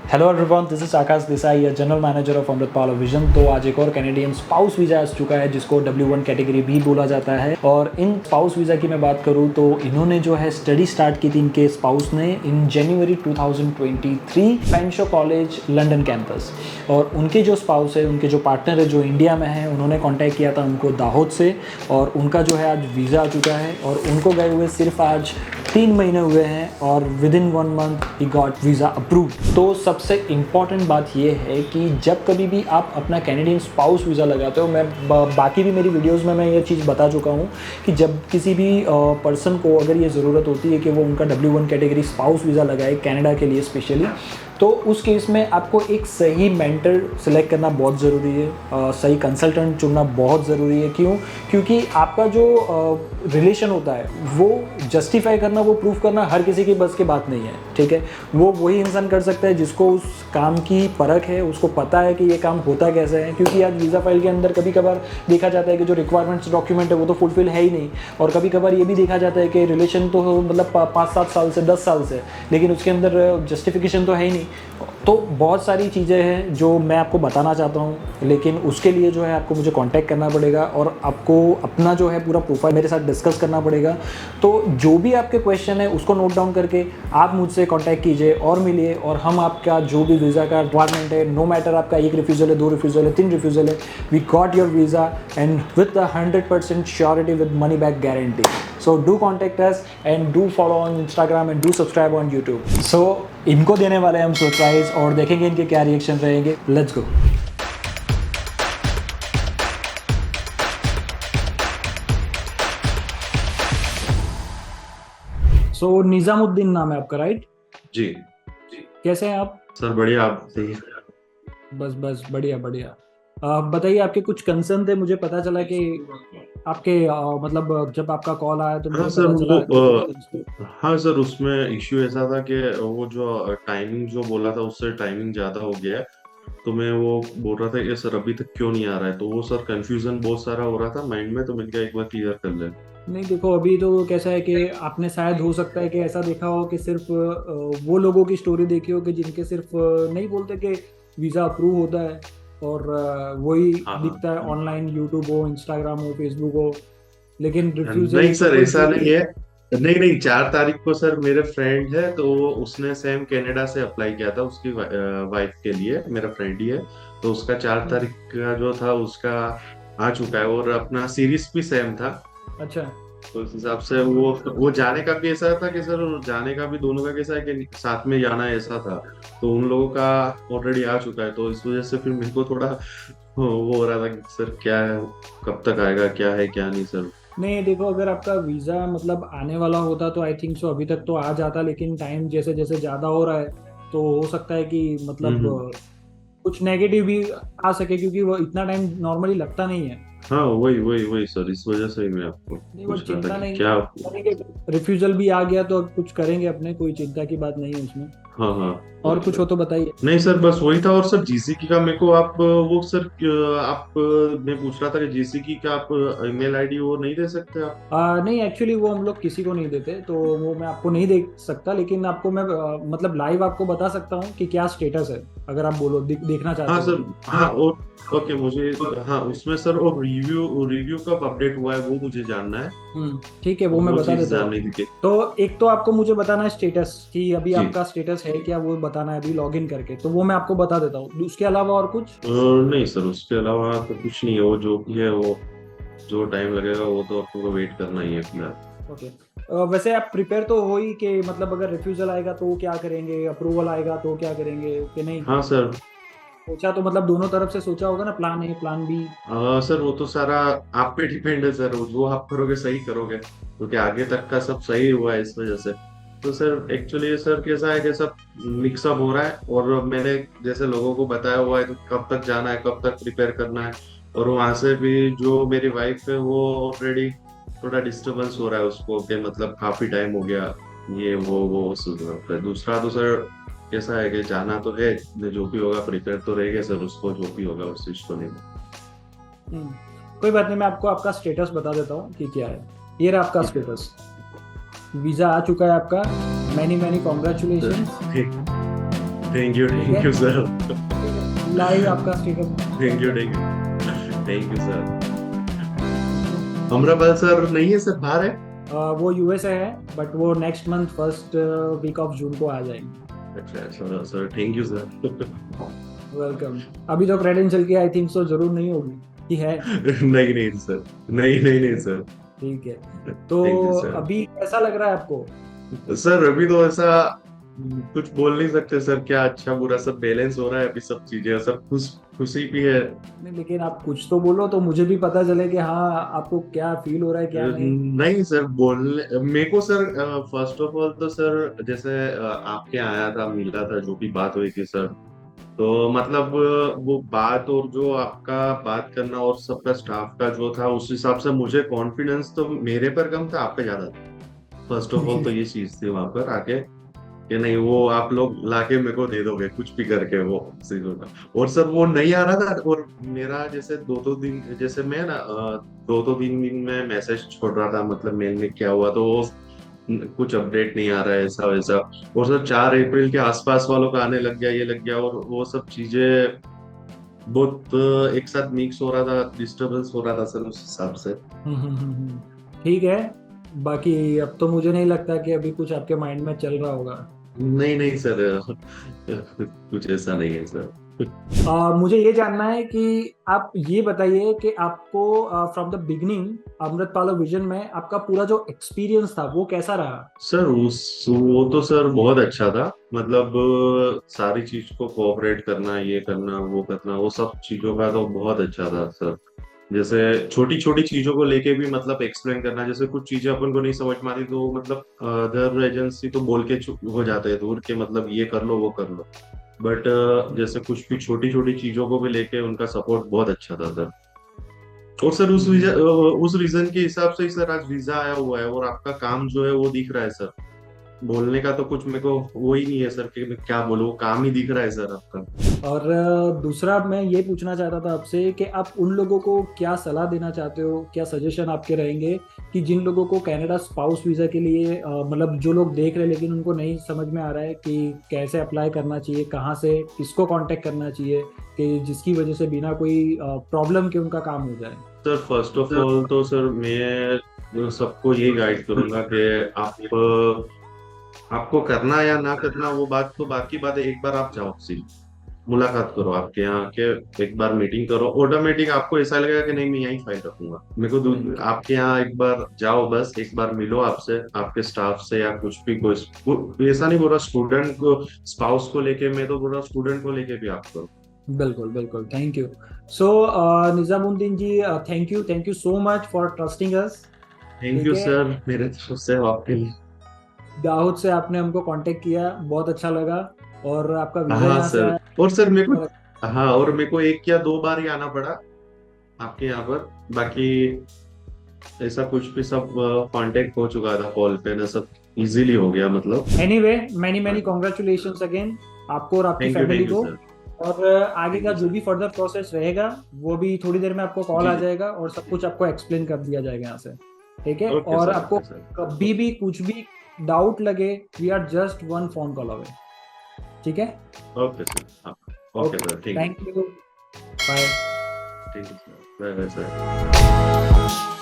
Hello everyone, this is Akash Desai, general manager of Amritpal vision. तो आज एक और कैनेडियन स्पाउस वीज़ा आ चुका है जिसको W1 कैटेगरी भी बोला जाता है। और इन स्पाउस वीज़ा की मैं बात करूँ तो इन्होंने जो है स्टडी स्टार्ट की थी इनके स्पाउस ने इन जनवरी 2023 पेंशो कॉलेज लंदन कैंपस। और उनके जो स्पाउस है, उनके जो पार्टनर है जो इंडिया में है, उन्होंने कॉन्टैक्ट किया था उनको दाहोद से। और उनका जो है आज वीज़ा आ चुका है और उनको गए हुए सिर्फ आज 3 महीने हुए हैं और with in 1 month he got visa approved. तो सबसे इम्पॉर्टेंट बात ये है कि जब कभी भी आप अपना कैनेडियन स्पाउस वीज़ा लगाते हो, मैं बाकी भी मेरी वीडियोस में मैं ये चीज़ बता चुका हूँ कि जब किसी भी पर्सन को अगर ये ज़रूरत होती है कि वो उनका W1 कैटेगरी स्पाउस वीज़ा लगाए कनाडा के लिए स्पेशली, तो उस केस में आपको एक सही मेंटर सेलेक्ट करना बहुत ज़रूरी है, सही कंसल्टेंट चुनना बहुत ज़रूरी है। क्यों? क्योंकि आपका जो रिलेशन होता है वो जस्टिफाई करना, वो प्रूफ करना हर किसी की बस की बात नहीं है, ठीक है। वो वही इंसान कर सकता है जिसको उस काम की परख है, उसको पता है कि ये काम होता कैसे है। क्योंकि आज वीज़ा फाइल के अंदर कभी कभार देखा जाता है कि जो रिक्वायरमेंट्स डॉक्यूमेंट है वो तो फुलफिल है ही नहीं, और कभी कभार ये भी देखा जाता है कि रिलेशन तो मतलब 5-7 साल से 10 साल से, लेकिन उसके अंदर जस्टिफिकेशन तो है ही नहीं। तो बहुत सारी चीज़ें हैं जो मैं आपको बताना चाहता हूँ, लेकिन उसके लिए जो है आपको मुझे कांटेक्ट करना पड़ेगा और आपको अपना जो है पूरा प्रोफाइल मेरे साथ डिस्कस करना पड़ेगा। तो जो भी आपके क्वेश्चन है उसको नोट डाउन करके आप मुझसे कांटेक्ट कीजिए और मिलिए, और हम आपका जो भी वीज़ा का रिक्वायरमेंट है, नो मैटर आपका 1 रिफ्यूज़ल है, 2 रिफ्यूज़ल है, 3 रिफ्यूज़ल है, we got your visa and with 100% surety with money back guarantee. So do contact us and do follow on Instagram and do subscribe on YouTube. So इनको देने वाले हम surprise और देखेंगे इनके क्या रिएक्शन रहेंगे। Let's go. सो निजामुद्दीन नाम है आपका, राइट? जी। कैसे हैं आप? सर बढ़िया, आप सही। बस बस बढ़िया बढ़िया। बताइए, आपके कुछ कंसर्न थे, मुझे पता चला कि आपके मतलब जब आपका कॉल आया तो हाँ मुझे सर, पता चला हाँ सर, उसमें इश्यू ऐसा था कि वो जो टाइमिंग जो बोला था उससे टाइमिंग ज़्यादा हो गया है। तो मैं वो बोल रहा था कि सर अभी तक क्यों नहीं आ रहा है, तो वो सर कंफ्यूजन बहुत सारा हो रहा था माइंड में, तो मैंने कहा एक बार क्लियर कर ले। नहीं। देखो, अभी तो कैसा है कि आपने शायद हो सकता है कि ऐसा देखा हो कि सिर्फ वो लोगों की स्टोरी देखी हो कि जिनके सिर्फ नहीं बोलते कि वीज़ा अप्रूव होता है और वही हाँ हाँ। दिखता है ऑनलाइन, यूट्यूब हो, इंस्टाग्राम हो, फेसबुक हो, लेकिन नहीं रिफ्यूजल तो सर, कोई ऐसा नहीं है। नहीं नहीं, 4 तारीख को सर मेरे फ्रेंड है, तो उसने सेम कनाडा से अप्लाई किया था उसकी वाइफ के लिए, मेरा फ्रेंड ही है। तो उसका 4 तारीख का जो था उसका आ चुका है, और अपना सीरीज भी सेम था। अच्छा। तो इस हिसाब से वो जाने का भी ऐसा था कि सर जाने का भी दोनों का कैसा है कि साथ में जाना है, ऐसा था। तो उन लोगों का ऑलरेडी आ चुका है, तो इस वजह से फिर मेरे को थोड़ा वो हो रहा था कि सर क्या है, कब तक आएगा, क्या है क्या नहीं सर। नहीं, देखो, अगर आपका वीज़ा मतलब आने वाला होता तो आई थिंक सो अभी तक तो आ जाता, लेकिन टाइम जैसे जैसे ज़्यादा हो रहा है तो हो सकता है कि मतलब हम्म। कुछ नेगेटिव भी आ सके, क्योंकि वो इतना टाइम नॉर्मली लगता नहीं है। हाँ वही वही वही सर, इस वजह से ही मैं आपको नहीं, वो पूछ रहा था चिंता कि नहीं क्या। करेंगे। रिफ्यूजल भी आ गया तो अब कुछ करेंगे अपने, कोई चिंता की बात नहीं है उसमें। हाँ हाँ। और वही कुछ हो सर। तो बताइए। नहीं सर, बस वही था। और सर जीसीकी का मेरे को आप वो सर आप मैं पूछ रहा था कि जीसीकी का आप ईमेल आईडी वो नहीं दे सकते आप? नहीं, एक्चुअली वो हम लोग किसी को नहीं देते, तो वो मैं आपको नहीं दे सकता, लेकिन आपको मैं मतलब लाइव आपको बता सकता हूँ कि क्या स्टेटस है, अगर आप बोलो देखना हाँ चाहते हो सर। तो। हाँ और ओके, मुझे हाँ उसमें सर वो रिव्यू रिव्यू कब अपडेट हुआ है वो मुझे जानना है। ठीक है, वो मैं वो बता चीज देता हूँ। जाननी थी कि तो एक तो आपको मुझे बताना है स्टेटस, कि अभी जी। आपका स्टेटस है क्या, वो बताना है अभी लॉगिन करके, तो वो मैं आपको बता देता हूँ। उसके अलावा और कुछ? नहीं सर, उसके अलावा तो कुछ नहीं है। वो जो भी है वो जो टाइम लगेगा वो तो आपको वेट करना ही है फिलहाल। ओके। वैसे आप प्रिपेयर तो हो ही कि मतलब अगर रिफ्यूजल आएगा तो क्या करेंगे, अप्रूवल आएगा तो क्या करेंगे, कि नहीं? हाँ सर। सोचा तो मतलब दोनों तरफ से सोचा होगा ना, plan A plan B. Sir वो तो सारा आप पे डिपेंड है सर, जो आप करोगे सही करोगे, क्योंकि आगे तक का सब सही हुआ है इस वजह से। तो सर एक्चुअली सर कैसा है कि सब मिक्सअप हो रहा है, और मैंने जैसे लोगों को बताया हुआ है कि कब तक जाना है, कब तक प्रिपेयर करना है। और वहां से भी जो मेरी वाइफ है वो ऑलरेडी थोड़ा डिस्टरबेंस हो रहा है उसको, कि मतलब काफी टाइम हो गया, ये वो दूसरा तो सर कैसा है कि जाना तो है, जो भी होगा प्रिपेयर तो रहेगा सर, उसको जो भी होगा उस चीज को नहीं। हम्म, कोई बात नहीं, मैं आपको आपका स्टेटस बता देता हूँ कि क्या है। ये रहा आपका ठीक है स्टेटस। वीज़ा आ चुका है आपका। Many many sir. कॉन्ग्रेचुलेशन। ठीक। ठीक है, थैंक यू सर। लाइव आपका status. Thank you, thank you sir. Amrapal sir नहीं है सर, बाहर है। वो यूएसए है, बट वो next month first week of June को आ जाएंगे। अच्छा अच्छा sir, thank you sir. Welcome. अभी तो क्रेडेंशियल की आई थिंक सो जरूर नहीं होगी, कि है? नहीं नहीं सर, नहीं नहीं नहीं सर। ठीक है। तो थैंक यू सर। अभी कैसा लग रहा है आपको? सर अभी तो ऐसा कुछ बोल नहीं सकते सर, क्या अच्छा बुरा सब बैलेंस हो रहा है, अभी सब चीजें सब खुशी भी है। नहीं, लेकिन आप कुछ तो बोलो तो मुझे भी पता चले कि हाँ आपको क्या फील हो रहा है क्या नहीं। नहीं सर, बोलने मेरे को सर, फर्स्ट ऑफ ऑल तो सर जैसे आपके आया था, मिला था, जो भी बात हुई थी सर, तो मतलब वो बात और जो आपका बात करना और सबका स्टाफ का जो था, उस हिसाब से मुझे कॉन्फिडेंस तो मेरे पर कम था, आप पे ज्यादा था। फर्स्ट ऑफ ऑल तो ये चीज थी वहां पर आके कि नहीं, वो आप लोग लाके मेरे को दे दोगे कुछ भी करके वो चीजों का। और सर वो नहीं आ रहा था, और मेरा जैसे दो दिन, जैसे मैं ना दो तीन दिन में मैसेज छोड़ रहा था, मतलब मेल में क्या हुआ, तो वो कुछ अपडेट नहीं आ रहा है, ऐसा वैसा। और सर 4 अप्रैल के आसपास वालों का आने लग गया, ये लग गया, और वो सब चीजें बहुत एक साथ मिक्स हो रहा था, डिस्टरबेंस हो रहा था सर उस हिसाब से। ठीक है। बाकी अब तो मुझे नहीं लगता कि अभी कुछ आपके माइंड में चल रहा होगा। नहीं नहीं सर, कुछ ऐसा नहीं है सर। मुझे ये जानना है कि आप ये बताइए कि आपको from the beginning Amritpal vision में आपका पूरा जो एक्सपीरियंस था वो कैसा रहा? सर उस वो तो सर बहुत अच्छा था, मतलब सारी चीज को कोऑपरेट करना, ये करना वो करना, वो सब चीजों का तो बहुत अच्छा था सर। जैसे छोटी छोटी चीजों को लेके भी मतलब एक्सप्लेन करना, जैसे कुछ चीजें अपन को नहीं समझ में आती तो मतलब अदर एजेंसी तो बोल के चुप हो जाते हैं दूर के, मतलब ये कर लो वो कर लो, बट जैसे कुछ भी छोटी छोटी चीजों को भी लेके उनका सपोर्ट बहुत अच्छा था सर। और सर उस रीजन के हिसाब से ही सर आज वीजा आया हुआ है, और आपका काम जो है वो दिख रहा है सर। बोलने का तो कुछ मेरे को वो ही नहीं है सर कि मैं क्या बोलूं, वो काम ही दिख रहा है सर आपका। और दूसरा मैं ये पूछना चाहता था आपसे कि आप उन लोगों को क्या सलाह देना चाहते हो, क्या सजेशन आपके रहेंगे कि जिन लोगों को कनाडा स्पाउस वीज़ा के लिए मतलब जो लोग देख रहे हैं लेकिन उनको नहीं समझ में आ रहा है कि कैसे अप्लाई करना चाहिए, कहाँ से किसको कांटेक्ट करना चाहिए, कि जिसकी वजह से बिना कोई प्रॉब्लम के उनका काम हो जाए। सर फर्स्ट ऑफ ऑल तो सर मैं सबको यही गाइड करूंगा कि आपको करना या ना करना वो बात तो बाकी बात है, एक बार आप जाओ सी मुलाकात करो, आपके यहाँ के एक बार मीटिंग करो, ऑटोमेटिक आपको ऐसा लगेगा कि नहीं मैं यही फाइल रखूंगा। मेरे को आपके यहाँ एक बार जाओ, बस एक बार मिलो आपसे, आपके स्टाफ से, या कुछ भी कोई ऐसा नहीं बोल रहा स्टूडेंट को स्पाउस को लेके, मैं तो बोल रहा स्टूडेंट को लेके भी आप करो। बिल्कुल बिल्कुल, thank you. So Nizamuddin ji, thank you so much for trusting us. Thank ठीक यू है, सर, मेरे तरफ से आपके लिए। दाऊद से आपने हमको कांटेक्ट किया, बहुत अच्छा लगा। और आपका वीज़ा हाँ यहाँ से सर। आया, और सर मेरे बहुत को, हाँ, और मेरे को एक या दो बार ही आना पड़ा आपके यहाँ पर, बाकी ऐसा कुछ भी सब कांटेक्ट हो चुका था कॉल पे ना, सब इजीली हो गया मतलब। Anyway, many many congratulations again आपको और आपकी फैमिली थैंक यू को। सर। और आगे थैंक का यू जो सर। भी फर्दर प्रोसेस रहेगा वो भी थोड़ी देर में आपको कॉल जी आ जी। जाएगा और सब कुछ आपको एक्सप्लेन कर दिया जाएगा यहाँ से। ठीक है, ओके और सर, आपको ओके सर। कभी भी कुछ भी डाउट लगे, we are just one phone call away. ठीक है, ओके सर, हाँ। Okay okay, sir, thank you. Thank you, bye. Thank you sir, bye bye sir.